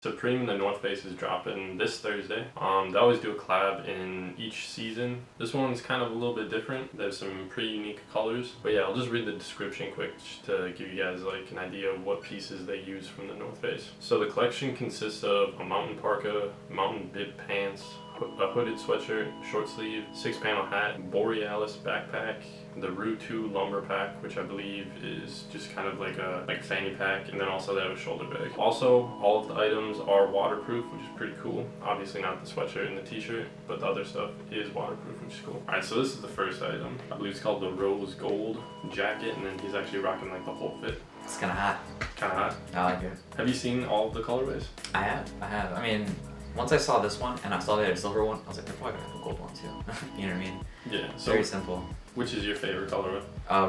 Supreme and the North Face is dropping this Thursday. They always do a collab in each season. This one's kind of a little bit different. There's some pretty unique colors. But yeah, I'll just read the description quick to give you guys like an idea of what pieces they use from the North Face. So the collection consists of a mountain parka, mountain bib pants, a hooded sweatshirt, short sleeve, 6-panel hat, Borealis backpack, the Rue 2 lumber pack, which I believe is just kind of like a fanny pack, and then also they have a shoulder bag. Also, all of the items are waterproof, which is pretty cool. Obviously not the sweatshirt and the t-shirt, but the other stuff is waterproof, which is cool. Alright, so this is the first item. I believe it's called the Rose Gold jacket, and then he's actually rocking like the whole fit. It's kind of hot. Kind of hot? I like it. Have you seen all of the colorways? I have. I mean, once I saw this one and I saw they had a silver one, I was like, they're probably gonna have a gold one too. You know what I mean? Yeah. So very simple. Which is your favorite colorway?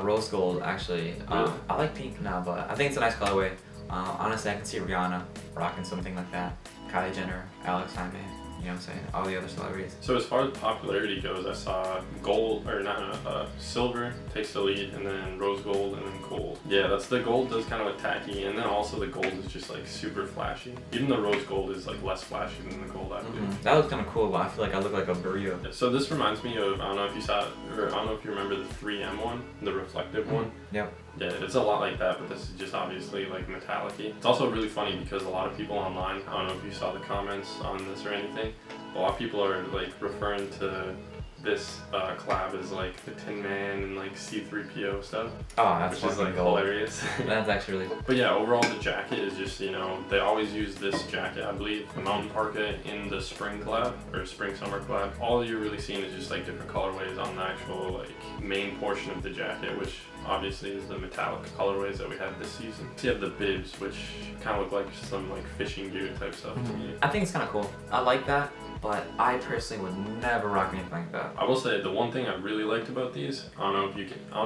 Rose gold, actually. Really? I like pink now, but I think it's a nice colorway. Honestly, I can see Rihanna rocking something like that. Kylie Jenner, Alex Jaime, you know what I'm saying? All the other celebrities. So as far as popularity goes, I saw gold, or not, silver takes the lead, and then rose gold, and then gold. Yeah, that's the gold does kind of look tacky, and then also the gold is just like super flashy. Even the rose gold is like less flashy than the gold, I believe. That was kind of cool, but I feel like I look like a burrito. Yeah, so this reminds me of, I don't know if you saw it, or I don't know if you remember the 3M one, the reflective one. Yep. Yeah, it's a lot like that, but this is just obviously like metallic-y. It's also really funny because a lot of people online, I don't know if you saw the comments on this or anything, a lot of people are like referring to this collab as like the Tin Man and like C3PO stuff. Oh, that's which is like gold. hilarious. That's actually really cool. But yeah, overall the jacket is just, you know, they always use this jacket, I believe, the mountain parka in the spring collab or spring summer collab. All you're really seeing is just like different colorways on the actual like main portion of the jacket, which obviously is the metallic colorways that we have this season. So you have the bibs, which kind of look like some like fishing gear type stuff to me. I think it's kind of cool. I like that, but I personally would never rock anything like that. I will say the one thing I really liked about these, I don't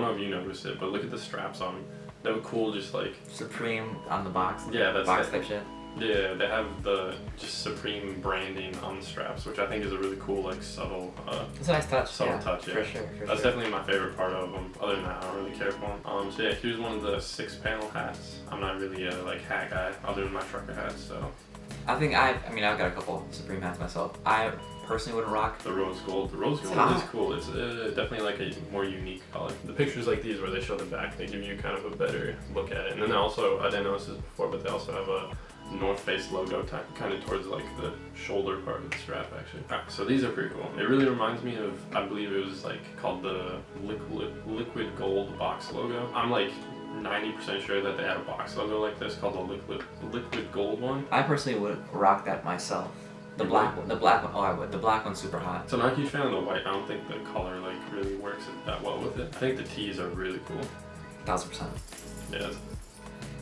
know if you noticed it, but look at the straps on them. They were cool, just like Supreme on the box. Yeah, that's box it. type shit. Yeah, they have the just Supreme branding on the straps, which I think is a really cool, like subtle. It's a nice touch. Subtle touch, yeah. For sure. That's definitely my favorite part of them. Other than that, I don't really care for them. So yeah, here's one of the 6-panel hats. I'm not really a like hat guy, other than my trucker hats. So I think I've got a couple Supreme hats myself. I personally wouldn't rock the rose gold. The rose gold is cool. It's definitely like a more unique color. The pictures like these where they show the back, they give you kind of a better look at it. And then also, I didn't notice this before, but they also have a North Face logo kind of towards like the shoulder part of the strap actually. Alright, so these are pretty cool. It really reminds me of, I believe it was like called the liquid gold box logo. I'm like 90% sure that they had a box logo like this called the liquid gold one. I personally would rock that myself. The black one, oh I would. The black one's super hot. So I'm not a huge fan of the white. I don't think the color like really works that well with it. I think the tees are really cool. 1000%. Yeah.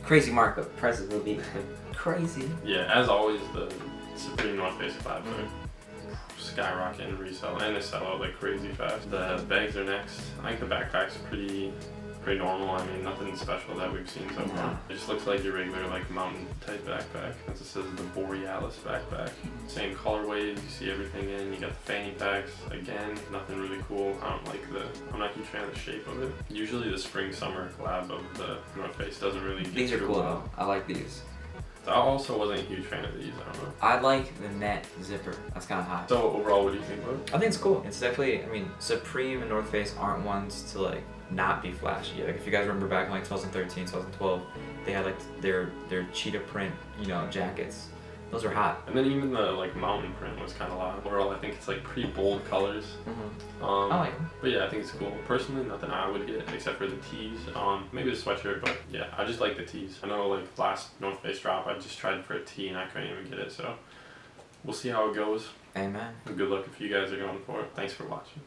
Crazy markup. Prices will be crazy. Yeah, as always, the Supreme North Face collabs are skyrocketing in resale, and they sell out like crazy fast. The bags are next. I think the backpack's pretty normal. I mean, nothing special that we've seen so far. It just looks like your regular like mountain type backpack. As it says, the Borealis backpack. Same colorways, you see everything in. You got the fanny packs. Again, nothing really cool. I'm not a huge fan of the shape of it. Usually the spring summer collab of the North Face doesn't really get These are cool well. though. I like these. I also wasn't a huge fan of these, I don't know. I like the net zipper. That's kind of hot. So overall, what do you think about it? I think it's cool. It's definitely, I mean, Supreme and North Face aren't ones to like not be flashy. Like if you guys remember back in like 2013, 2012, they had like their cheetah print, you know, jackets. Those are hot. And then even the like mountain print was kind of loud. Overall, I think it's like pretty bold colors. I like them. But yeah, I think it's cool. Personally, nothing I would get except for the tees. Maybe the sweatshirt, but yeah, I just like the tees. I know like last North Face drop, I just tried for a tee and I couldn't even get it. So we'll see how it goes. Amen. Good luck if you guys are going for it. Thanks for watching.